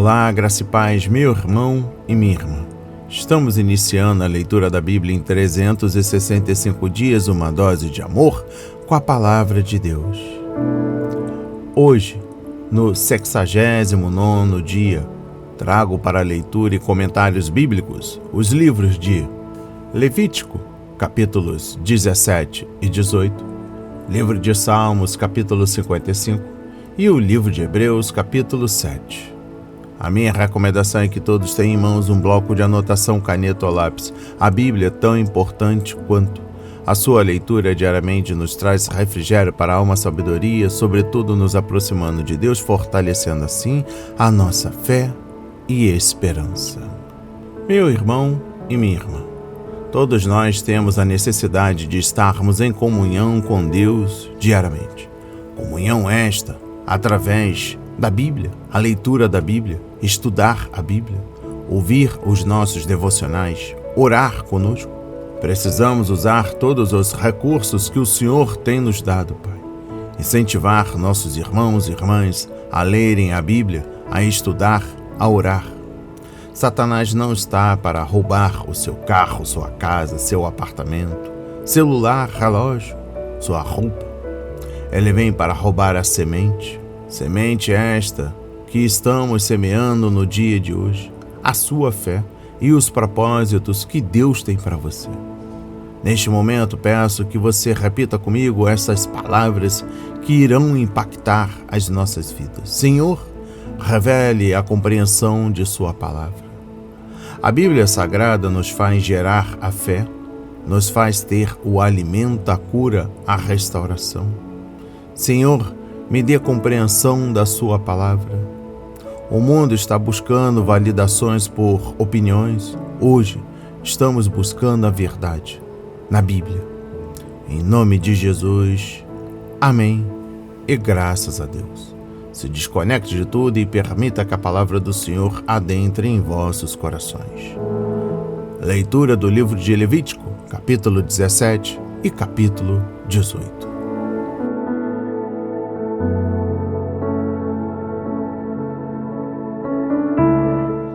Olá, graça e paz, meu irmão e minha irmã. Estamos iniciando a leitura da Bíblia em 365 dias, uma dose de amor com a Palavra de Deus. Hoje, no 69º dia, trago para leitura e comentários bíblicos os livros de Levítico, capítulos 17 e 18, livro de Salmos, capítulo 55 e o livro de Hebreus, capítulo 7. A minha recomendação é que todos tenham em mãos um bloco de anotação, caneta ou lápis. A Bíblia é tão importante quanto. A sua leitura diariamente nos traz refrigério para a alma, sabedoria, sobretudo nos aproximando de Deus, fortalecendo assim a nossa fé e esperança. Meu irmão e minha irmã, todos nós temos a necessidade de estarmos em comunhão com Deus diariamente. Comunhão esta através da Bíblia, a leitura da Bíblia, estudar a Bíblia, ouvir os nossos devocionais, orar conosco. Precisamos usar todos os recursos que o Senhor tem nos dado, Pai. Incentivar nossos irmãos e irmãs a lerem a Bíblia, a estudar, a orar. Satanás não está para roubar o seu carro, sua casa, seu apartamento, celular, relógio, sua roupa. Ele vem para roubar a semente esta que estamos semeando no dia de hoje, a sua fé e os propósitos que Deus tem para você. Neste momento, peço que você repita comigo essas palavras que irão impactar as nossas vidas. Senhor, revele a compreensão de sua palavra. A Bíblia Sagrada nos faz gerar a fé, nos faz ter o alimento, a cura, a restauração. Senhor, me dê compreensão da sua palavra. O mundo está buscando validações por opiniões. Hoje, estamos buscando a verdade na Bíblia. Em nome de Jesus, amém e graças a Deus. Se desconecte de tudo e permita que a palavra do Senhor adentre em vossos corações. Leitura do livro de Levítico, capítulo 17 e capítulo 18.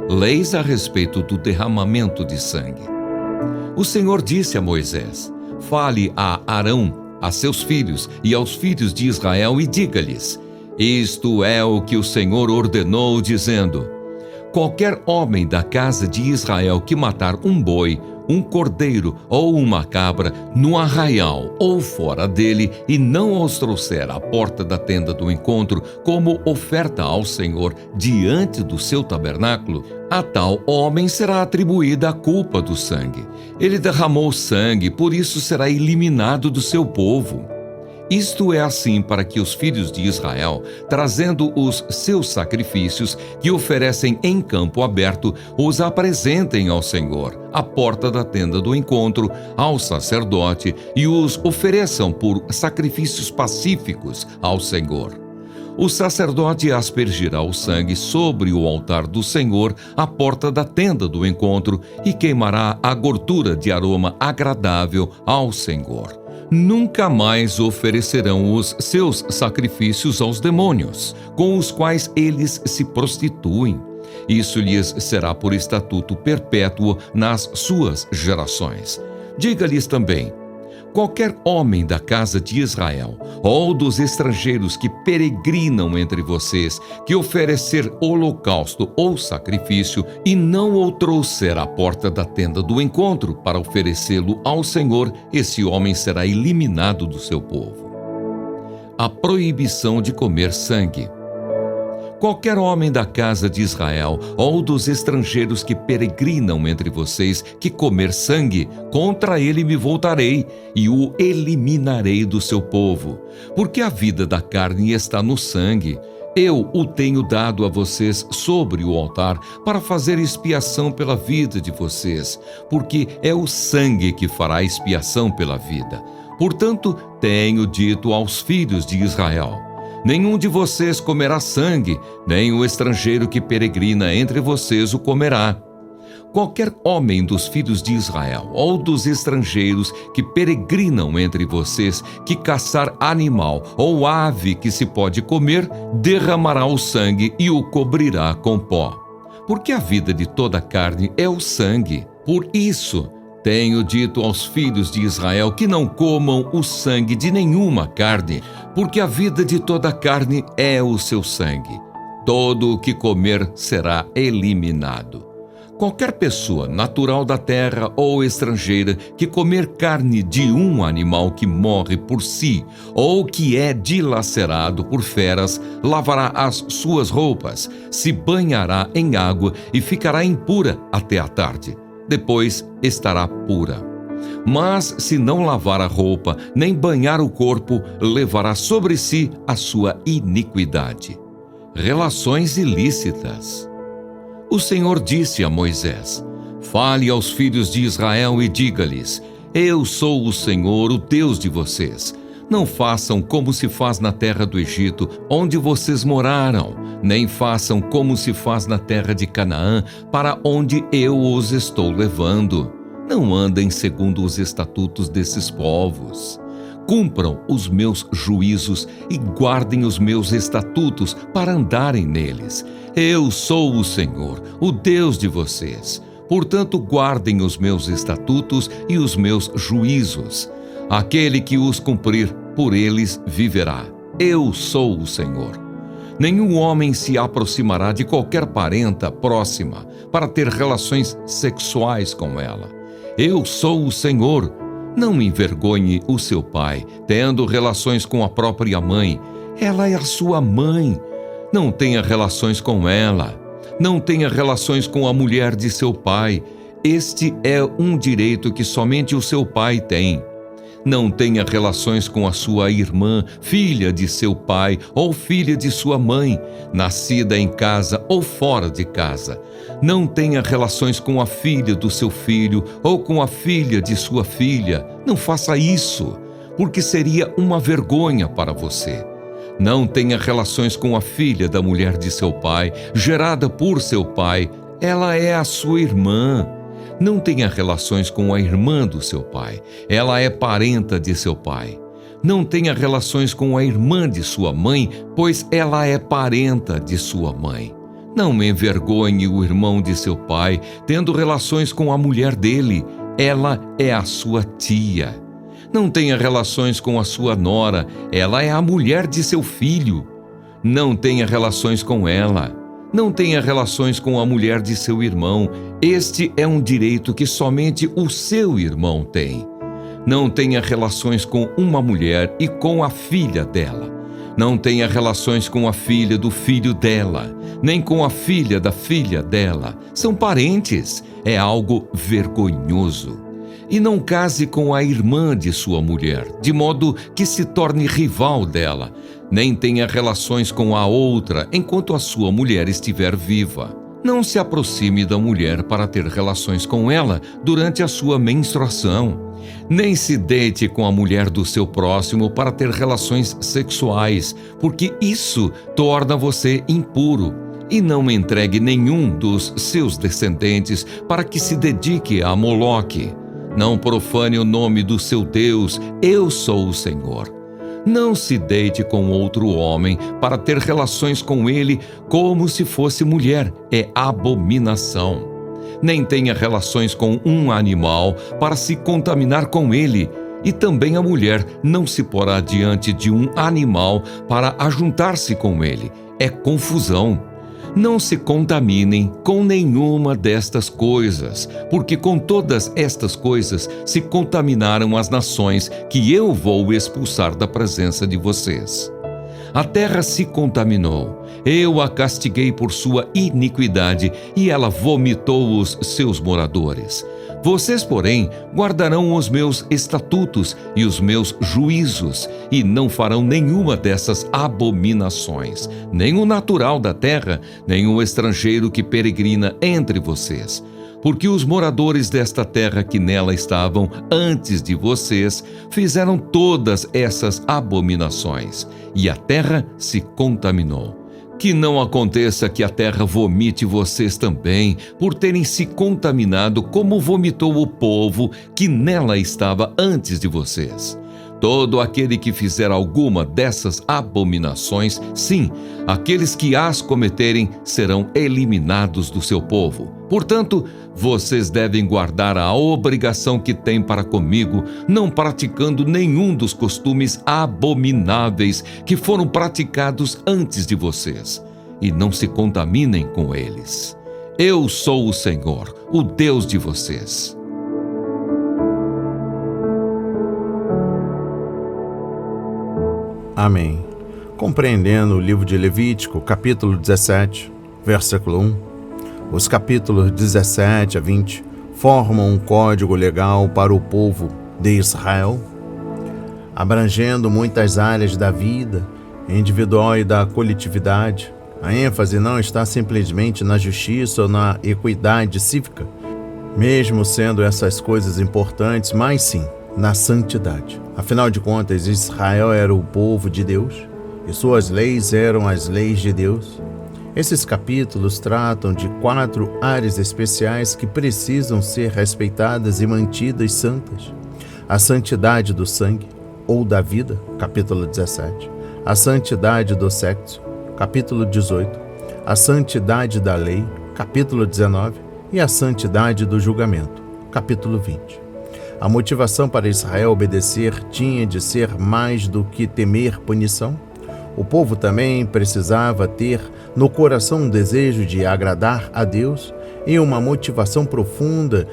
Leis a respeito do derramamento de sangue. O Senhor disse a Moisés: fale a Arão, a seus filhos e aos filhos de Israel e diga-lhes: isto é o que o Senhor ordenou, dizendo: qualquer homem da casa de Israel que matar um boi, um cordeiro ou uma cabra no arraial ou fora dele e não os trouxer à porta da tenda do encontro como oferta ao Senhor diante do seu tabernáculo, a tal homem será atribuída a culpa do sangue. Ele derramou sangue, por isso será eliminado do seu povo. Isto é assim para que os filhos de Israel, trazendo os seus sacrifícios que oferecem em campo aberto, os apresentem ao Senhor, à porta da tenda do encontro, ao sacerdote, e os ofereçam por sacrifícios pacíficos ao Senhor. O sacerdote aspergirá o sangue sobre o altar do Senhor, à porta da tenda do encontro, e queimará a gordura de aroma agradável ao Senhor. Nunca mais oferecerão os seus sacrifícios aos demônios, com os quais eles se prostituem. Isso lhes será por estatuto perpétuo nas suas gerações. Diga-lhes também: qualquer homem da casa de Israel ou dos estrangeiros que peregrinam entre vocês, que oferecer holocausto ou sacrifício e não o trouxer à porta da tenda do encontro para oferecê-lo ao Senhor, esse homem será eliminado do seu povo. A proibição de comer sangue. Qualquer homem da casa de Israel ou dos estrangeiros que peregrinam entre vocês que comer sangue, contra ele me voltarei e o eliminarei do seu povo, porque a vida da carne está no sangue. Eu o tenho dado a vocês sobre o altar para fazer expiação pela vida de vocês, porque é o sangue que fará expiação pela vida. Portanto, tenho dito aos filhos de Israel: nenhum de vocês comerá sangue, nem o estrangeiro que peregrina entre vocês o comerá. qualquer homem dos filhos de Israel ou dos estrangeiros que peregrinam entre vocês, que caçar animal ou ave que se pode comer, derramará o sangue e o cobrirá com pó. Porque a vida de toda carne é o sangue. Por isso, tenho dito aos filhos de Israel que não comam o sangue de nenhuma carne, porque a vida de toda carne é o seu sangue. Todo o que comer será eliminado. Qualquer pessoa natural da terra ou estrangeira que comer carne de um animal que morre por si ou que é dilacerado por feras, lavará as suas roupas, se banhará em água e ficará impura até a tarde. Depois estará pura. Mas se não lavar a roupa, nem banhar o corpo, levará sobre si a sua iniquidade. Relações ilícitas. O Senhor disse a Moisés: fale aos filhos de Israel e diga-lhes: eu sou o Senhor, o Deus de vocês. Não façam como se faz na terra do Egito, onde vocês moraram, nem façam como se faz na terra de Canaã, para onde eu os estou levando. Não andem segundo os estatutos desses povos. Cumpram os meus juízos e guardem os meus estatutos para andarem neles. Eu sou o Senhor, o Deus de vocês. Portanto, guardem os meus estatutos e os meus juízos. Aquele que os cumprir, por eles viverá. Eu sou o Senhor. Nenhum homem se aproximará de qualquer parenta próxima para ter relações sexuais com ela. Eu sou o Senhor. Não envergonhe o seu pai, tendo relações com a própria mãe. Ela é a sua mãe. Não tenha relações com ela. Não tenha relações com a mulher de seu pai. Este é um direito que somente o seu pai tem. Não tenha relações com a sua irmã, filha de seu pai ou filha de sua mãe, nascida em casa ou fora de casa. Não tenha relações com a filha do seu filho ou com a filha de sua filha. Não faça isso, porque seria uma vergonha para você. Não tenha relações com a filha da mulher de seu pai, gerada por seu pai. Ela é a sua irmã. Não tenha relações com a irmã do seu pai. Ela é parenta de seu pai. Não tenha relações com a irmã de sua mãe, pois ela é parenta de sua mãe. Não envergonhe o irmão de seu pai, tendo relações com a mulher dele. Ela é a sua tia. Não tenha relações com a sua nora. Ela é a mulher de seu filho. Não tenha relações com ela. Não tenha relações com a mulher de seu irmão. Este é um direito que somente o seu irmão tem. Não tenha relações com uma mulher e com a filha dela. Não tenha relações com a filha do filho dela, nem com a filha da filha dela. São parentes. É algo vergonhoso. E não case com a irmã de sua mulher, de modo que se torne rival dela. Nem tenha relações com a outra enquanto a sua mulher estiver viva. Não se aproxime da mulher para ter relações com ela durante a sua menstruação. Nem se deite com a mulher do seu próximo para ter relações sexuais, porque isso torna você impuro. E não entregue nenhum dos seus descendentes para que se dedique a Moloque. Não profane o nome do seu Deus. Eu sou o Senhor. Não se deite com outro homem para ter relações com ele como se fosse mulher. É abominação. Nem tenha relações com um animal para se contaminar com ele. E também a mulher não se porá diante de um animal para ajuntar-se com ele. É confusão. Não se contaminem com nenhuma destas coisas, porque com todas estas coisas se contaminaram as nações que eu vou expulsar da presença de vocês. A terra se contaminou, eu a castiguei por sua iniquidade e ela vomitou os seus moradores. Vocês, porém, guardarão os meus estatutos e os meus juízos e não farão nenhuma dessas abominações, nem o natural da terra, nem o estrangeiro que peregrina entre vocês. Porque os moradores desta terra que nela estavam antes de vocês fizeram todas essas abominações, e a terra se contaminou. Que não aconteça que a terra vomite vocês também, por terem se contaminado como vomitou o povo que nela estava antes de vocês. Todo aquele que fizer alguma dessas abominações, sim, aqueles que as cometerem serão eliminados do seu povo. Portanto, vocês devem guardar a obrigação que têm para comigo, não praticando nenhum dos costumes abomináveis que foram praticados antes de vocês, e não se contaminem com eles. Eu sou o Senhor, o Deus de vocês. Amém. Compreendendo o livro de Levítico, capítulo 17, versículo 1, os capítulos 17 a 20 formam um código legal para o povo de Israel, abrangendo muitas áreas da vida individual e da coletividade. A ênfase não está simplesmente na justiça ou na equidade cívica, mesmo sendo essas coisas importantes, mas sim na santidade. Afinal de contas, Israel era o povo de Deus e suas leis eram as leis de Deus. Esses capítulos tratam de 4 áreas especiais que precisam ser respeitadas e mantidas santas. A santidade do sangue ou da vida, capítulo 17. A santidade do sexo, capítulo 18. A santidade da lei, capítulo 19. E a santidade do julgamento, capítulo 20. A motivação para Israel obedecer tinha de ser mais do que temer punição. O povo também precisava ter no coração um desejo de agradar a Deus e uma motivação profunda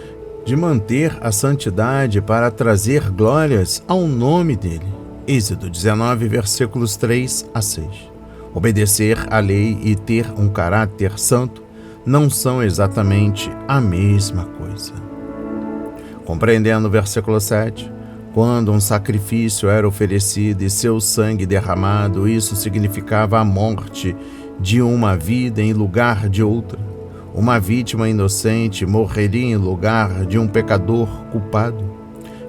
de manter a santidade para trazer glórias ao nome dele. Êxodo 19, versículos 3 a 6. Obedecer à lei e ter um caráter santo não são exatamente a mesma coisa. Compreendendo o versículo 7, quando um sacrifício era oferecido e seu sangue derramado, isso significava a morte de uma vida em lugar de outra. Uma vítima inocente morreria em lugar de um pecador culpado.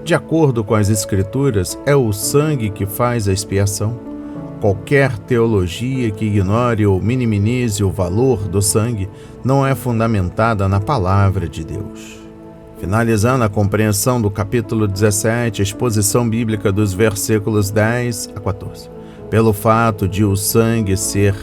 De acordo com as Escrituras, é o sangue que faz a expiação. Qualquer teologia que ignore ou minimize o valor do sangue não é fundamentada na palavra de Deus. Finalizando a compreensão do capítulo 17, a exposição bíblica dos versículos 10 a 14. Pelo fato de o sangue ser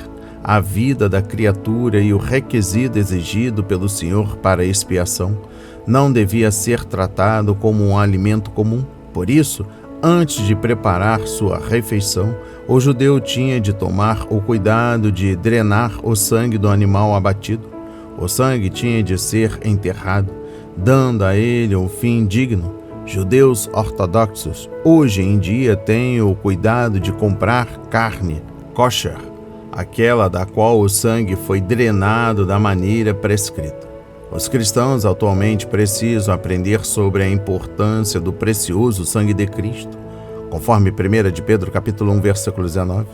a vida da criatura e o requisito exigido pelo Senhor para a expiação, não devia ser tratado como um alimento comum. Por isso, antes de preparar sua refeição, o judeu tinha de tomar o cuidado de drenar o sangue do animal abatido. O sangue tinha de ser enterrado, dando a ele um fim digno. Judeus ortodoxos hoje em dia têm o cuidado de comprar carne kosher, aquela da qual o sangue foi drenado da maneira prescrita. Os cristãos atualmente precisam aprender sobre a importância do precioso sangue de Cristo, conforme 1 de Pedro capítulo 1, versículo 19.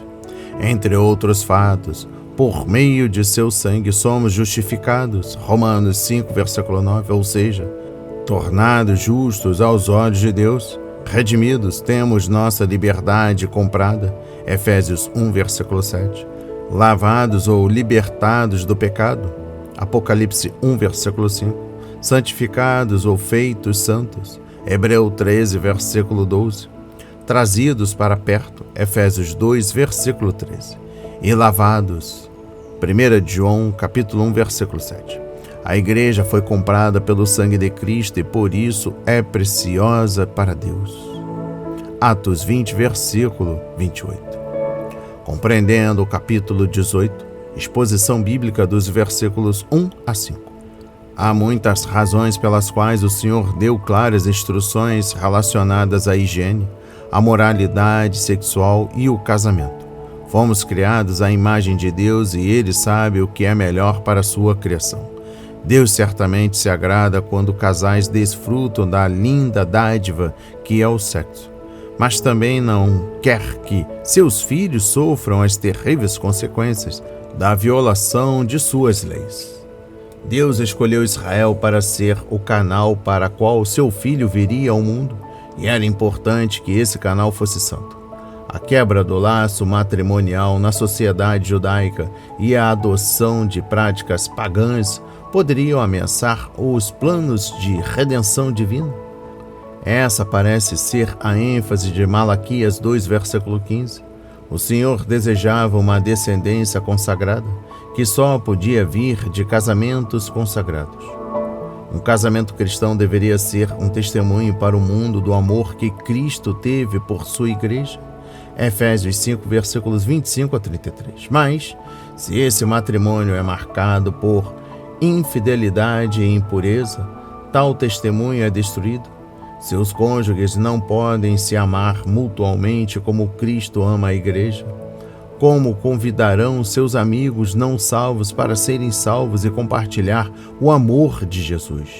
Entre outros fatos, por meio de seu sangue somos justificados, Romanos 5, versículo 9, ou seja, tornados justos aos olhos de Deus, redimidos, temos nossa liberdade comprada, Efésios 1, versículo 7, lavados ou libertados do pecado, Apocalipse 1, versículo 5, santificados ou feitos santos, Hebreu 13, versículo 12, trazidos para perto, Efésios 2, versículo 13, e lavados, 1 João, capítulo 1, versículo 7. A igreja foi comprada pelo sangue de Cristo e por isso é preciosa para Deus. Atos 20, versículo 28. Compreendendo o capítulo 18, exposição bíblica dos versículos 1 a 5. Há muitas razões pelas quais o Senhor deu claras instruções relacionadas à higiene, à moralidade sexual e o casamento. Fomos criados à imagem de Deus e Ele sabe o que é melhor para a sua criação. Deus certamente se agrada quando casais desfrutam da linda dádiva que é o sexo, mas também não quer que seus filhos sofram as terríveis consequências da violação de suas leis. Deus escolheu Israel para ser o canal para qual seu filho viria ao mundo, e era importante que esse canal fosse santo. A quebra do laço matrimonial na sociedade judaica e a adoção de práticas pagãs poderiam ameaçar os planos de redenção divina? Essa parece ser a ênfase de Malaquias 2, versículo 15. O Senhor desejava uma descendência consagrada, que só podia vir de casamentos consagrados. Um casamento cristão deveria ser um testemunho para o mundo do amor que Cristo teve por sua igreja. Efésios 5, versículos 25 a 33. Mas, se esse matrimônio é marcado por infidelidade e impureza, tal testemunho é destruído. Seus cônjuges não podem se amar mutualmente como Cristo ama a igreja. Como convidarão seus amigos não salvos para serem salvos e compartilhar o amor de Jesus?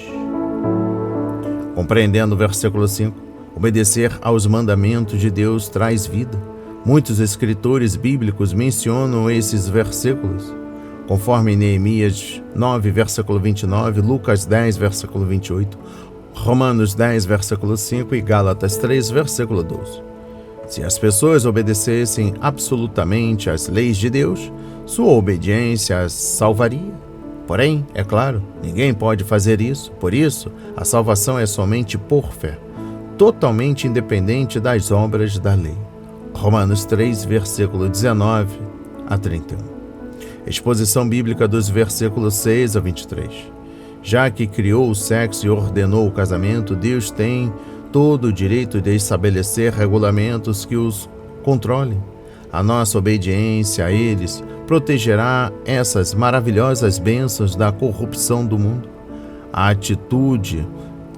Compreendendo o versículo 5, obedecer aos mandamentos de Deus traz vida. Muitos escritores bíblicos mencionam esses versículos, conforme Neemias 9, versículo 29, Lucas 10, versículo 28, Romanos 10, versículo 5 e Gálatas 3, versículo 12. Se as pessoas obedecessem absolutamente às leis de Deus, sua obediência as salvaria. Porém, é claro, ninguém pode fazer isso. Por isso, a salvação é somente por fé, totalmente independente das obras da lei. Romanos 3, versículo 19 a 31. Exposição bíblica dos versículos 6 a 23. Já que criou o sexo e ordenou o casamento, Deus tem todo o direito de estabelecer regulamentos que os controlem. A nossa obediência a eles protegerá essas maravilhosas bênçãos da corrupção do mundo. A atitude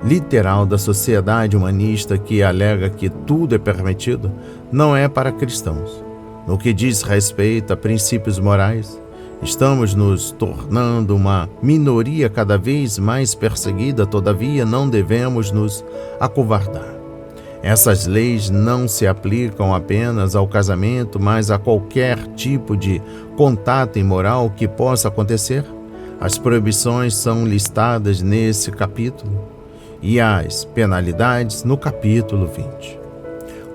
literal da sociedade humanista que alega que tudo é permitido não é para cristãos. No que diz respeito a princípios morais, estamos nos tornando uma minoria cada vez mais perseguida, todavia não devemos nos acovardar. Essas leis não se aplicam apenas ao casamento, mas a qualquer tipo de contato imoral que possa acontecer. As proibições são listadas nesse capítulo e as penalidades no capítulo 20.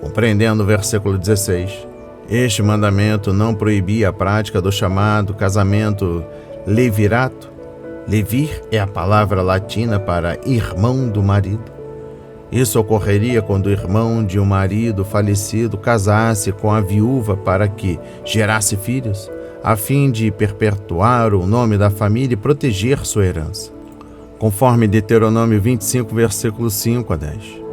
Compreendendo o versículo 16, este mandamento não proibia a prática do chamado casamento levirato. Levir é a palavra latina para irmão do marido. Isso ocorreria quando o irmão de um marido falecido casasse com a viúva para que gerasse filhos, a fim de perpetuar o nome da família e proteger sua herança, conforme Deuteronômio 25, versículos 5 a 10.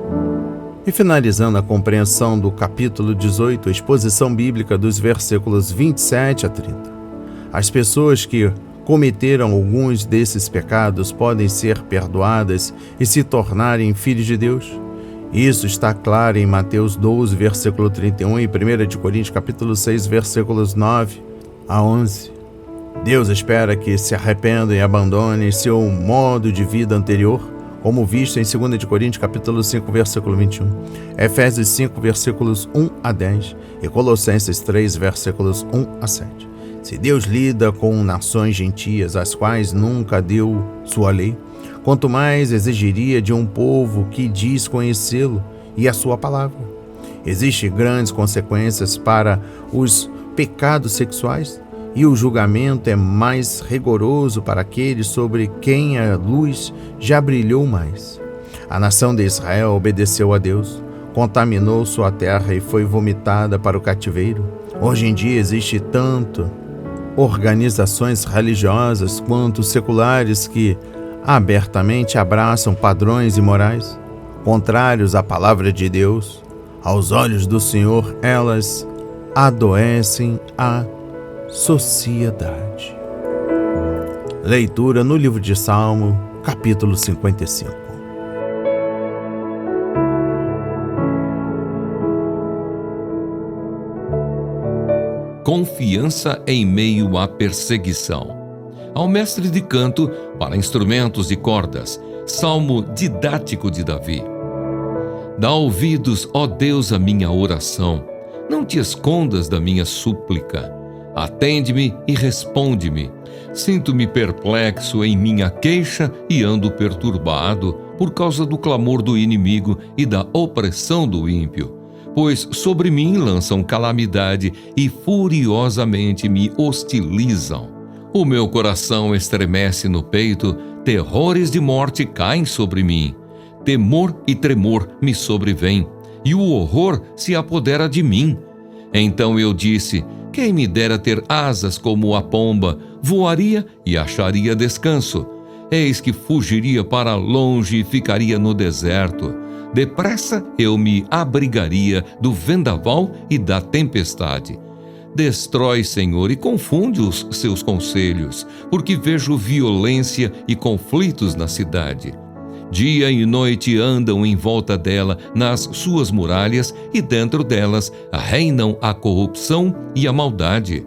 E finalizando a compreensão do capítulo 18, a exposição bíblica dos versículos 27 a 30. As pessoas que cometeram alguns desses pecados podem ser perdoadas e se tornarem filhos de Deus. Isso está claro em Mateus 12, versículo 31 e 1 Coríntios capítulo 6, versículos 9 a 11. Deus espera que se arrependam e abandonem seu modo de vida anterior, como visto em 2 Coríntios capítulo 5, versículo 21, Efésios 5, versículos 1 a 10 e Colossenses 3, versículos 1 a 7. Se Deus lida com nações gentias, às quais nunca deu sua lei, quanto mais exigiria de um povo que diz conhecê-lo e a sua palavra. Existem grandes consequências para os pecados sexuais, e o julgamento é mais rigoroso para aqueles sobre quem a luz já brilhou mais. A nação de Israel obedeceu a Deus, contaminou sua terra e foi vomitada para o cativeiro. Hoje em dia existe tanto organizações religiosas quanto seculares que abertamente abraçam padrões imorais, contrários à palavra de Deus. Aos olhos do Senhor, elas adoecem a sociedade. Leitura no livro de Salmo, capítulo 55. Confiança em meio à perseguição. Ao mestre de canto para instrumentos de cordas, salmo didático de Davi. Dá ouvidos, ó Deus, à minha oração. Não te escondas da minha súplica. Atende-me e responde-me. Sinto-me perplexo em minha queixa e ando perturbado por causa do clamor do inimigo e da opressão do ímpio. pois sobre mim lançam calamidade e furiosamente me hostilizam. O meu coração estremece no peito, terrores de morte caem sobre mim. Temor e tremor me sobrevêm, e o horror se apodera de mim. Então eu disse: quem me dera ter asas como a pomba, voaria e acharia descanso. Eis que fugiria para longe e ficaria no deserto. Depressa eu me abrigaria do vendaval e da tempestade. Destrói, Senhor, e confunde os seus conselhos, porque vejo violência e conflitos na cidade. Dia e noite andam em volta dela nas suas muralhas, e dentro delas reinam a corrupção e a maldade.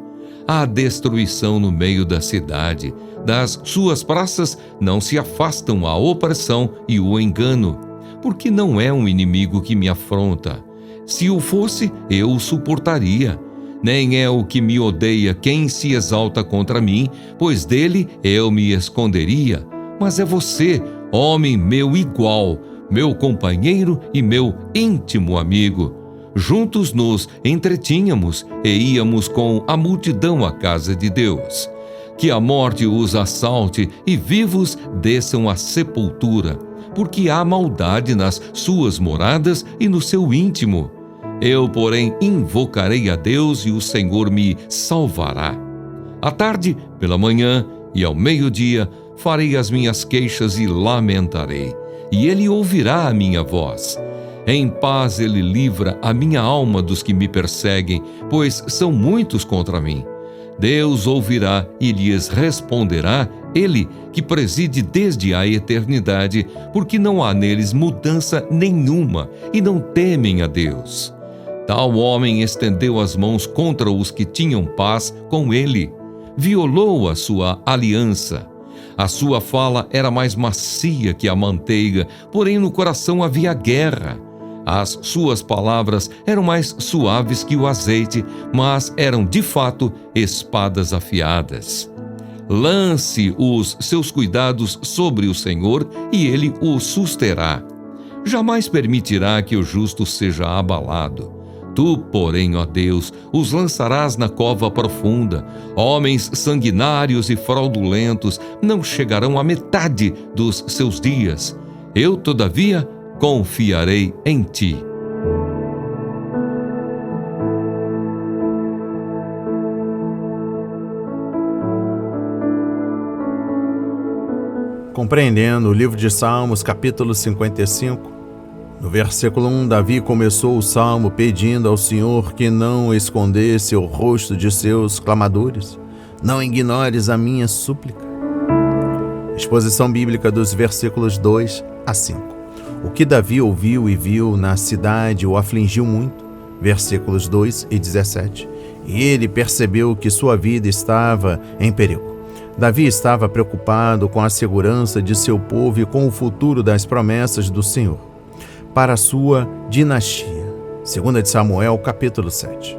Há destruição no meio da cidade. Das suas praças não se afastam a opressão e o engano, porque não é um inimigo que me afronta. Se o fosse, eu o suportaria. Nem é o que me odeia quem se exalta contra mim, pois dele eu me esconderia. Mas é você, homem meu igual, meu companheiro e meu íntimo amigo. Juntos nos entretínhamos e íamos com a multidão à casa de Deus. Que a morte os assalte e vivos desçam à sepultura, porque há maldade nas suas moradas e no seu íntimo. Eu, porém, invocarei a Deus e o Senhor me salvará. À tarde, pela manhã e ao meio-dia, farei as minhas queixas e lamentarei, e ele ouvirá a minha voz. Em paz ele livra a minha alma dos que me perseguem, pois são muitos contra mim. Deus ouvirá e lhes responderá, ele que preside desde a eternidade, porque não há neles mudança nenhuma e não temem a Deus. Tal homem estendeu as mãos contra os que tinham paz com ele, violou a sua aliança. A sua fala era mais macia que a manteiga, porém no coração havia guerra. As suas palavras eram mais suaves que o azeite, mas eram de fato espadas afiadas. Lance os seus cuidados sobre o Senhor e ele o susterá. Jamais permitirá que o justo seja abalado. Tu, porém, ó Deus, os lançarás na cova profunda. Homens sanguinários e fraudulentos não chegarão à metade dos seus dias. Eu, todavia, confiarei em ti. Compreendendo o livro de Salmos, capítulo 55, no versículo 1, Davi começou o salmo pedindo ao Senhor que não escondesse o rosto de seus clamadores. Não ignores a minha súplica. Exposição bíblica dos versículos 2 a 5. O que Davi ouviu e viu na cidade o afligiu muito. Versículos 2 e 17. E ele percebeu que sua vida estava em perigo. Davi estava preocupado com a segurança de seu povo e com o futuro das promessas do Senhor para a sua dinastia. 2 Samuel, capítulo 7.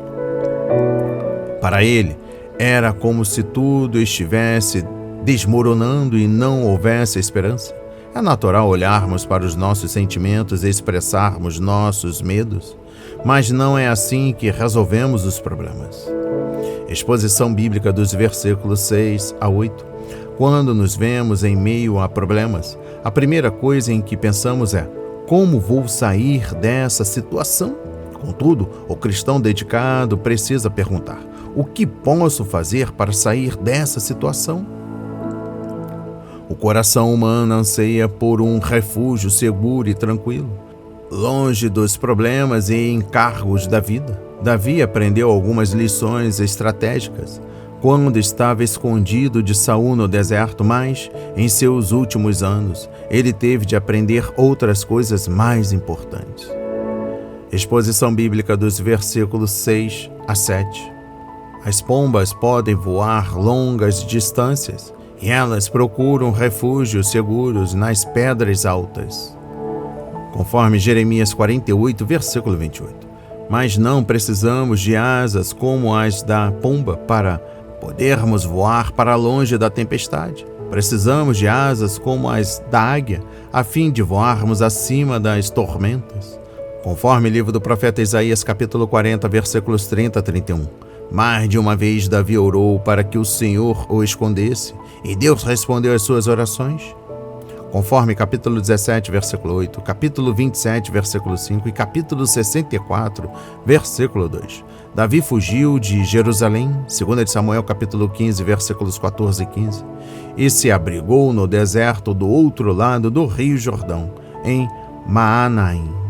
Para ele, era como se tudo estivesse desmoronando e não houvesse esperança. É natural olharmos para os nossos sentimentos e expressarmos nossos medos, mas não é assim que resolvemos os problemas. Exposição bíblica dos versículos 6 a 8. Quando nos vemos em meio a problemas, a primeira coisa em que pensamos é: como vou sair dessa situação? Contudo, o cristão dedicado precisa perguntar: o que posso fazer para sair dessa situação? O coração humano anseia por um refúgio seguro e tranquilo, longe dos problemas e encargos da vida. Davi aprendeu algumas lições estratégicas quando estava escondido de Saul no deserto, mas, em seus últimos anos, ele teve de aprender outras coisas mais importantes. Exposição bíblica dos versículos 6 a 7. As pombas podem voar longas distâncias e elas procuram refúgios seguros nas pedras altas, conforme Jeremias 48, versículo 28. Mas não precisamos de asas como as da pomba para podermos voar para longe da tempestade. Precisamos de asas como as da águia, a fim de voarmos acima das tormentas. Conforme o livro do profeta Isaías, capítulo 40, versículos 30 a 31. Mais de uma vez Davi orou para que o Senhor o escondesse, e Deus respondeu às suas orações. Conforme capítulo 17, versículo 8, capítulo 27, versículo 5 e capítulo 64, versículo 2. Davi fugiu de Jerusalém, 2 Samuel, capítulo 15, versículos 14 e 15, e se abrigou no deserto do outro lado do rio Jordão, em Maanaim.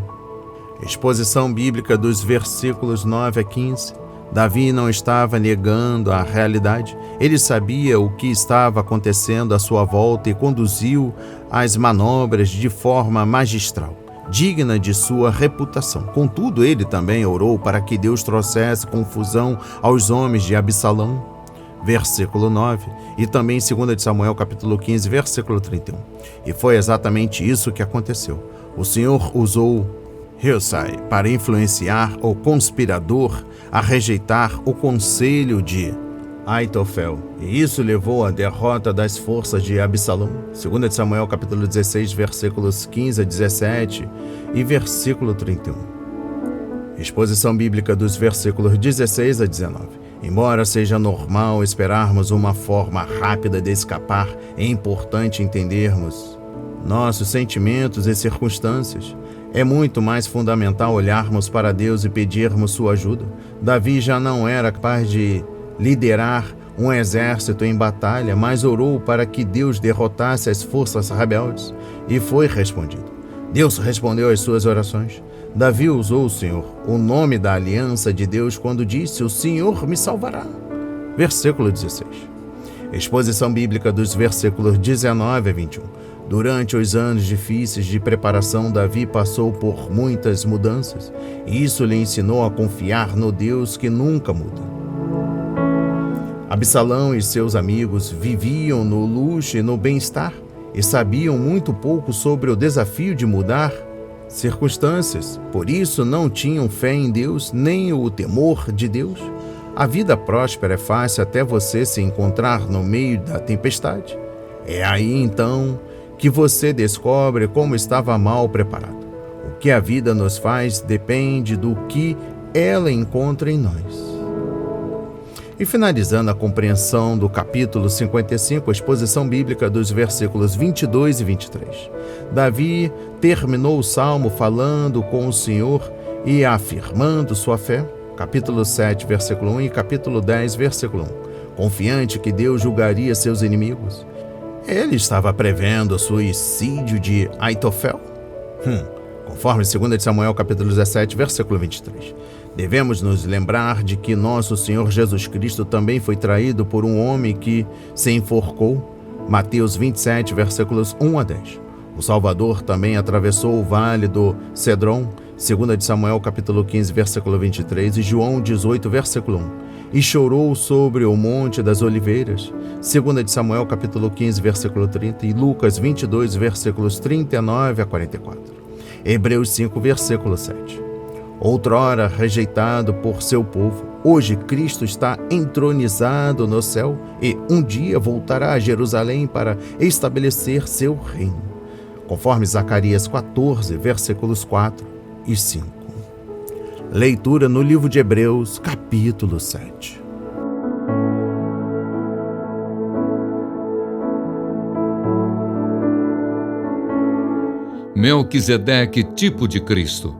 Exposição bíblica dos versículos 9 a 15. Davi não estava negando a realidade. Ele sabia o que estava acontecendo à sua volta e conduziu as manobras de forma magistral, digna de sua reputação. Contudo, ele também orou para que Deus trouxesse confusão aos homens de Absalão. Versículo 9, e também 2 Samuel, capítulo 15, versículo 31. E foi exatamente isso que aconteceu. O Senhor usou Husai para influenciar o conspirador a rejeitar o conselho de Aitofel, e isso levou à derrota das forças de Absalão. 2 Samuel, capítulo 16, versículos 15 a 17 e versículo 31. Exposição bíblica dos versículos 16 a 19. Embora seja normal esperarmos uma forma rápida de escapar, é importante entendermos nossos sentimentos e circunstâncias. É muito mais fundamental olharmos para Deus e pedirmos sua ajuda. Davi já não era capaz de liderar um exército em batalha, mas orou para que Deus derrotasse as forças rebeldes, e foi respondido. Deus respondeu às suas orações. Davi usou o Senhor, o nome da aliança de Deus, quando disse: "O Senhor me salvará". Versículo 16. Exposição bíblica dos versículos 19 a 21. Durante os anos difíceis de preparação, Davi passou por muitas mudanças, e isso lhe ensinou a confiar no Deus que nunca muda. Absalão e seus amigos viviam no luxo e no bem-estar, e sabiam muito pouco sobre o desafio de mudar circunstâncias. Por isso, não tinham fé em Deus, nem o temor de Deus. A vida próspera é fácil até você se encontrar no meio da tempestade. É aí, então, que você descobre como estava mal preparado. O que a vida nos faz depende do que ela encontra em nós. E finalizando a compreensão do capítulo 55, a exposição bíblica dos versículos 22 e 23. Davi terminou o salmo falando com o Senhor e afirmando sua fé. Capítulo 7, versículo 1 e capítulo 10, versículo 1. Confiante que Deus julgaria seus inimigos. Ele estava prevendo o suicídio de Aitofel? Conforme 2 Samuel, capítulo 17, versículo 23. Devemos nos lembrar de que nosso Senhor Jesus Cristo também foi traído por um homem que se enforcou. Mateus 27, versículos 1 a 10. O Salvador também atravessou o vale do Cedron, 2 Samuel, capítulo 15, versículo 23, e João 18, versículo 1. E chorou sobre o Monte das Oliveiras, 2 Samuel, capítulo 15, versículo 30, e Lucas 22, versículos 39 a 44. Hebreus 5, versículo 7. Outrora rejeitado por seu povo, hoje Cristo está entronizado no céu e um dia voltará a Jerusalém para estabelecer seu reino. Conforme Zacarias 14, versículos 4 e 5. Leitura no livro de Hebreus, capítulo 7. Melquisedeque, tipo de Cristo.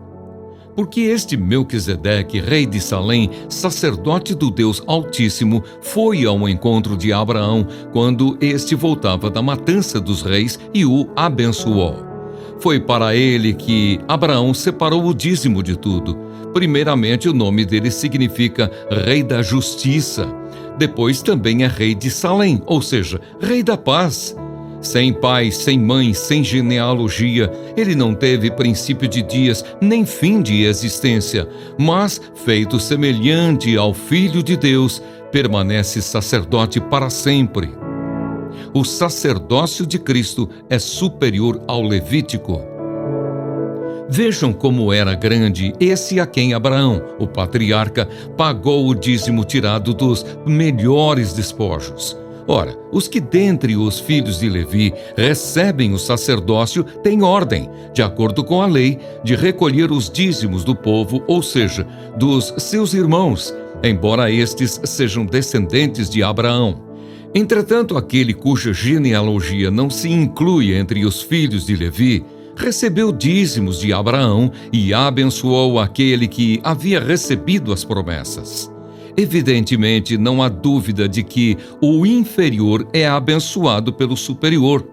Porque este Melquisedeque, rei de Salém, sacerdote do Deus Altíssimo, foi ao encontro de Abraão quando este voltava da matança dos reis e o abençoou. Foi para ele que Abraão separou o dízimo de tudo. Primeiramente, o nome dele significa Rei da Justiça. Depois também é Rei de Salém, ou seja, Rei da Paz. Sem pai, sem mãe, sem genealogia, ele não teve princípio de dias, nem fim de existência, mas, feito semelhante ao Filho de Deus, permanece sacerdote para sempre. O sacerdócio de Cristo é superior ao levítico. Vejam como era grande esse a quem Abraão, o patriarca, pagou o dízimo tirado dos melhores despojos. Ora, os que dentre os filhos de Levi recebem o sacerdócio têm ordem, de acordo com a lei, de recolher os dízimos do povo, ou seja, dos seus irmãos, embora estes sejam descendentes de Abraão. Entretanto, aquele cuja genealogia não se inclui entre os filhos de Levi, recebeu dízimos de Abraão e abençoou aquele que havia recebido as promessas. Evidentemente, não há dúvida de que o inferior é abençoado pelo superior.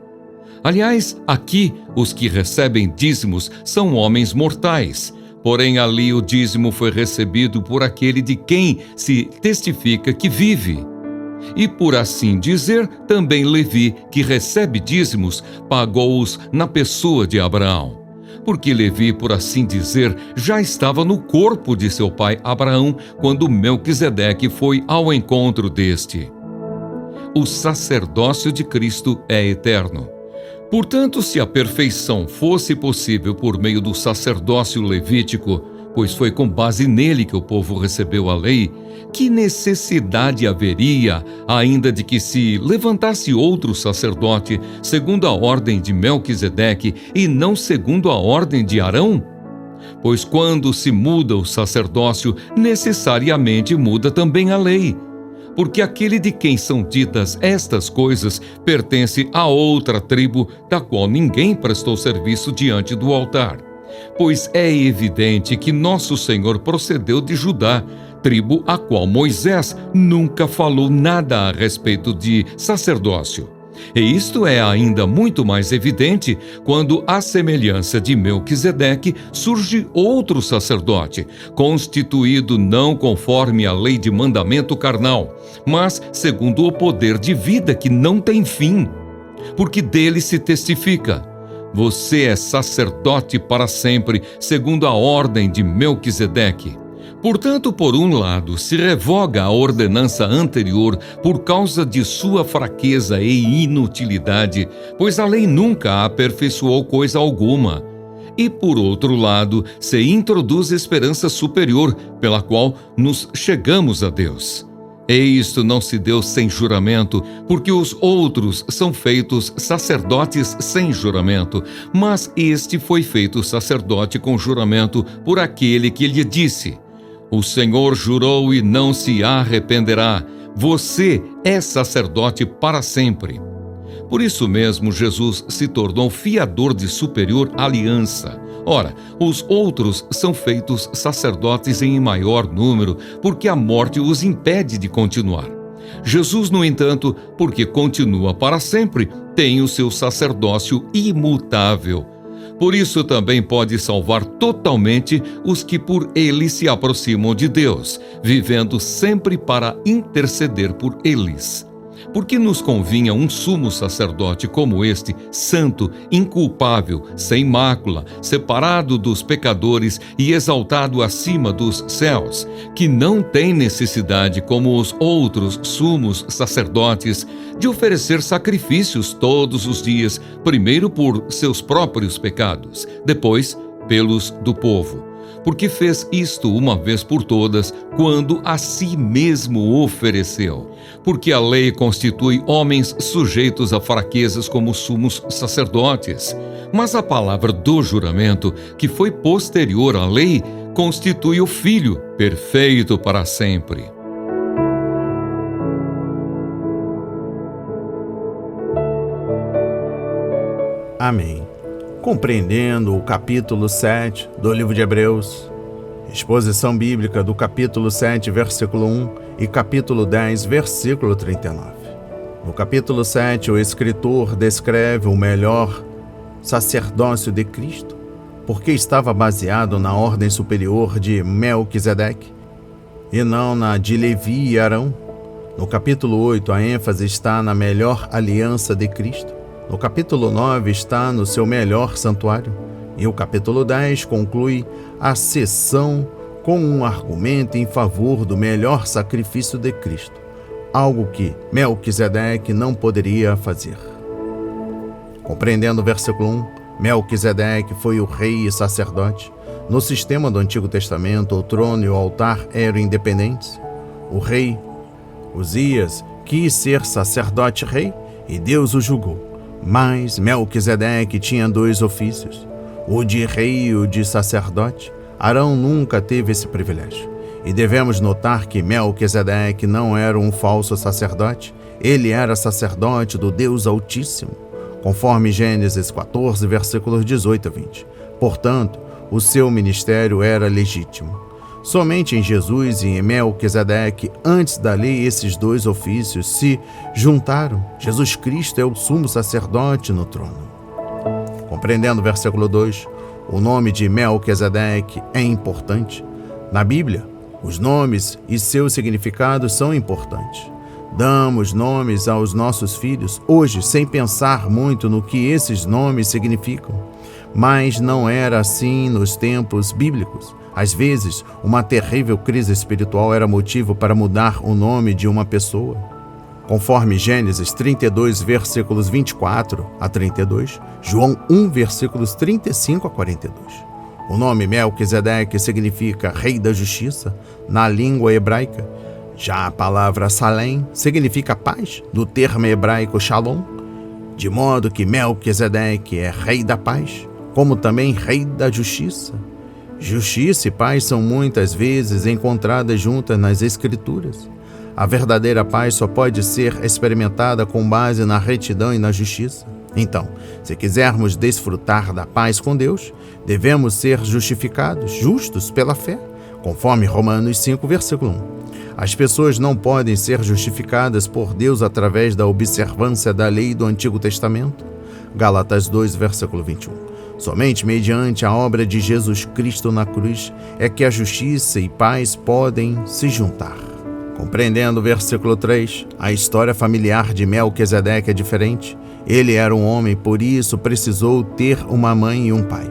Aliás, aqui, os que recebem dízimos são homens mortais, porém ali o dízimo foi recebido por aquele de quem se testifica que vive. E por assim dizer, também Levi, que recebe dízimos, pagou-os na pessoa de Abraão. Porque Levi, por assim dizer, já estava no corpo de seu pai Abraão quando Melquisedeque foi ao encontro deste. O sacerdócio de Cristo é eterno. Portanto, se a perfeição fosse possível por meio do sacerdócio levítico, pois foi com base nele que o povo recebeu a lei, que necessidade haveria ainda de que se levantasse outro sacerdote segundo a ordem de Melquisedeque e não segundo a ordem de Arão? Pois quando se muda o sacerdócio, necessariamente muda também a lei. Porque aquele de quem são ditas estas coisas pertence a outra tribo, da qual ninguém prestou serviço diante do altar. Pois é evidente que nosso Senhor procedeu de Judá, tribo a qual Moisés nunca falou nada a respeito de sacerdócio. E isto é ainda muito mais evidente quando, à semelhança de Melquisedeque, surge outro sacerdote, constituído não conforme a lei de mandamento carnal, mas segundo o poder de vida que não tem fim. Porque dele se testifica: você é sacerdote para sempre, segundo a ordem de Melquisedeque. Portanto, por um lado, se revoga a ordenança anterior por causa de sua fraqueza e inutilidade, pois a lei nunca aperfeiçoou coisa alguma. E, por outro lado, se introduz esperança superior, pela qual nos chegamos a Deus. E isto não se deu sem juramento, porque os outros são feitos sacerdotes sem juramento, mas este foi feito sacerdote com juramento por aquele que lhe disse: o Senhor jurou e não se arrependerá. Você é sacerdote para sempre. Por isso mesmo, Jesus se tornou fiador de superior aliança. Ora, os outros são feitos sacerdotes em maior número, porque a morte os impede de continuar. Jesus, no entanto, porque continua para sempre, tem o seu sacerdócio imutável. Por isso também pode salvar totalmente os que por ele se aproximam de Deus, vivendo sempre para interceder por eles. Porque nos convinha um sumo sacerdote como este, santo, inculpável, sem mácula, separado dos pecadores e exaltado acima dos céus, que não tem necessidade, como os outros sumos sacerdotes, de oferecer sacrifícios todos os dias, primeiro por seus próprios pecados, depois pelos do povo. Porque fez isto uma vez por todas, quando a si mesmo ofereceu. Porque a lei constitui homens sujeitos a fraquezas como sumos sacerdotes. Mas a palavra do juramento, que foi posterior à lei, constitui o Filho, perfeito para sempre. Amém. Compreendendo o capítulo 7 do livro de Hebreus, exposição bíblica do capítulo 7, versículo 1 e capítulo 10, versículo 39. No capítulo 7, o escritor descreve o melhor sacerdócio de Cristo, porque estava baseado na ordem superior de Melquisedeque e não na de Levi e Arão. No capítulo 8, a ênfase está na melhor aliança de Cristo. No capítulo 9 está no seu melhor santuário, e o capítulo 10 conclui a sessão com um argumento em favor do melhor sacrifício de Cristo, algo que Melquisedeque não poderia fazer. Compreendendo o versículo 1, Melquisedeque foi o rei e sacerdote. No sistema do Antigo Testamento, o trono e o altar eram independentes. O rei Uzias quis ser sacerdote rei e Deus o julgou. Mas Melquisedeque tinha 2 ofícios, o de rei e o de sacerdote. Arão nunca teve esse privilégio. E devemos notar que Melquisedeque não era um falso sacerdote, ele era sacerdote do Deus Altíssimo, conforme Gênesis 14, versículos 18 a 20. Portanto, o seu ministério era legítimo. Somente em Jesus e em Melquisedeque, antes da lei, esses 2 ofícios se juntaram. Jesus Cristo é o sumo sacerdote no trono. Compreendendo o versículo 2, o nome de Melquisedeque é importante. Na Bíblia, os nomes e seus significados são importantes. Damos nomes aos nossos filhos hoje sem pensar muito no que esses nomes significam. Mas não era assim nos tempos bíblicos. Às vezes, uma terrível crise espiritual era motivo para mudar o nome de uma pessoa. Conforme Gênesis 32, versículos 24 a 32, João 1, versículos 35 a 42. O nome Melquisedeque significa Rei da Justiça na língua hebraica. Já a palavra Salém significa paz, do termo hebraico Shalom, de modo que Melquisedeque é Rei da Paz, como também Rei da Justiça. Justiça e paz são muitas vezes encontradas juntas nas Escrituras. A verdadeira paz só pode ser experimentada com base na retidão e na justiça. Então, se quisermos desfrutar da paz com Deus, devemos ser justificados, justos pela fé, conforme Romanos 5, versículo 1. As pessoas não podem ser justificadas por Deus através da observância da lei do Antigo Testamento. Gálatas 2, versículo 21. Somente mediante a obra de Jesus Cristo na cruz é que a justiça e paz podem se juntar. Compreendendo o versículo 3, a história familiar de Melquisedeque é diferente. Ele era um homem, por isso precisou ter uma mãe e um pai.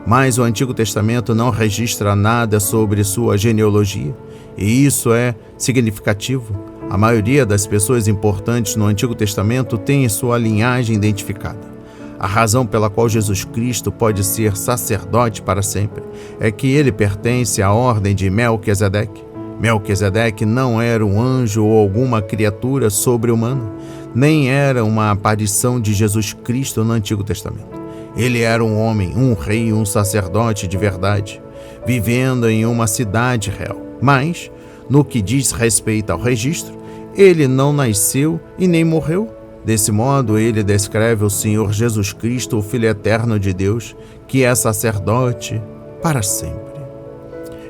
Mas o Antigo Testamento não registra nada sobre sua genealogia, e isso é significativo. A maioria das pessoas importantes no Antigo Testamento tem sua linhagem identificada. A razão pela qual Jesus Cristo pode ser sacerdote para sempre é que ele pertence à ordem de Melquisedeque. Melquisedeque não era um anjo ou alguma criatura sobre-humana, nem era uma aparição de Jesus Cristo no Antigo Testamento. Ele era um homem, um rei, um sacerdote de verdade, vivendo em uma cidade real. Mas, no que diz respeito ao registro, ele não nasceu e nem morreu. Desse modo, ele descreve o Senhor Jesus Cristo, o Filho eterno de Deus, que é sacerdote para sempre.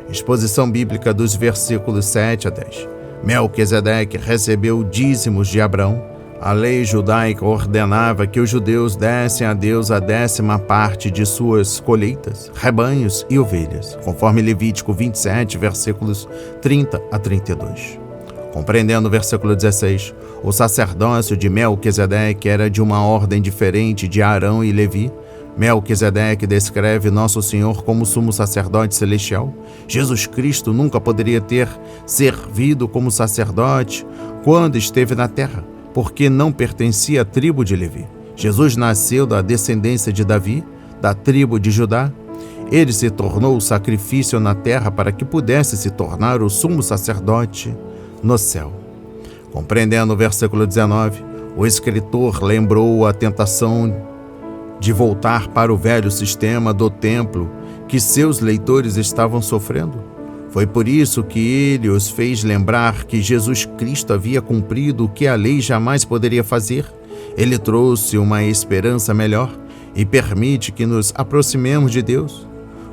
Exposição bíblica dos versículos 7 a 10. Melquisedeque recebeu dízimos de Abraão. A lei judaica ordenava que os judeus dessem a Deus a 10ª parte de suas colheitas, rebanhos e ovelhas, conforme Levítico 27, versículos 30 a 32. Compreendendo o versículo 16, o sacerdócio de Melquisedeque era de uma ordem diferente de Arão e Levi. Melquisedeque descreve Nosso Senhor como sumo sacerdote celestial. Jesus Cristo nunca poderia ter servido como sacerdote quando esteve na terra, porque não pertencia à tribo de Levi. Jesus nasceu da descendência de Davi, da tribo de Judá. Ele se tornou o sacrifício na terra para que pudesse se tornar o sumo sacerdote no céu. Compreendendo o versículo 19, o escritor lembrou a tentação de voltar para o velho sistema do templo que seus leitores estavam sofrendo. Foi por isso que ele os fez lembrar que Jesus Cristo havia cumprido o que a lei jamais poderia fazer. Ele trouxe uma esperança melhor e permite que nos aproximemos de Deus.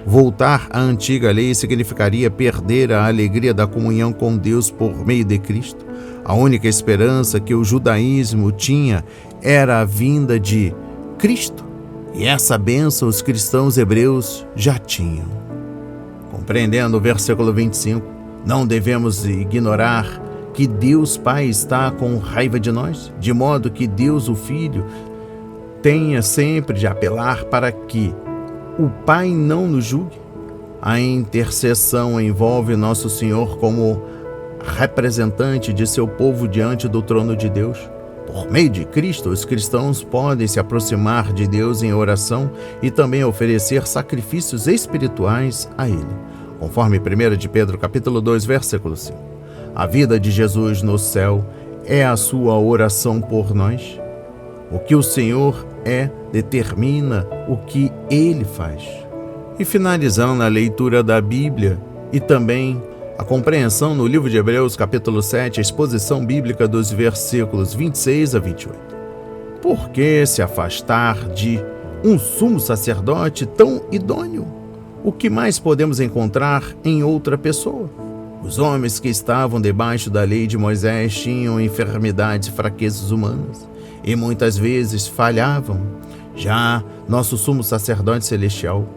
Voltar à antiga lei significaria perder a alegria da comunhão com Deus por meio de Cristo. A única esperança que o judaísmo tinha era a vinda de Cristo. E essa bênção os cristãos hebreus já tinham. Compreendendo o versículo 25, não devemos ignorar que Deus Pai está com raiva de nós, de modo que Deus o Filho tenha sempre de apelar para que o Pai não nos julgue. A intercessão envolve Nosso Senhor como representante de seu povo diante do trono de Deus. Por meio de Cristo, os cristãos podem se aproximar de Deus em oração e também oferecer sacrifícios espirituais a Ele, conforme 1 de Pedro, capítulo 2, versículo 5. A vida de Jesus no céu é a sua oração por nós? O que o Senhor é determina o que Ele faz. E finalizando a leitura da Bíblia e também a compreensão no livro de Hebreus, capítulo 7, a exposição bíblica dos versículos 26 a 28. Por que se afastar de um sumo sacerdote tão idôneo? O que mais podemos encontrar em outra pessoa? Os homens que estavam debaixo da lei de Moisés tinham enfermidades e fraquezas humanas e muitas vezes falhavam. Já nosso sumo sacerdote celestial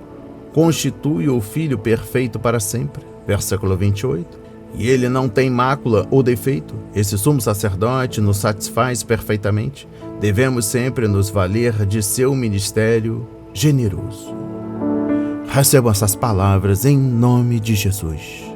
constitui o Filho perfeito para sempre. Versículo 28. E ele não tem mácula ou defeito. Esse sumo sacerdote nos satisfaz perfeitamente. Devemos sempre nos valer de seu ministério generoso. Recebam essas palavras em nome de Jesus.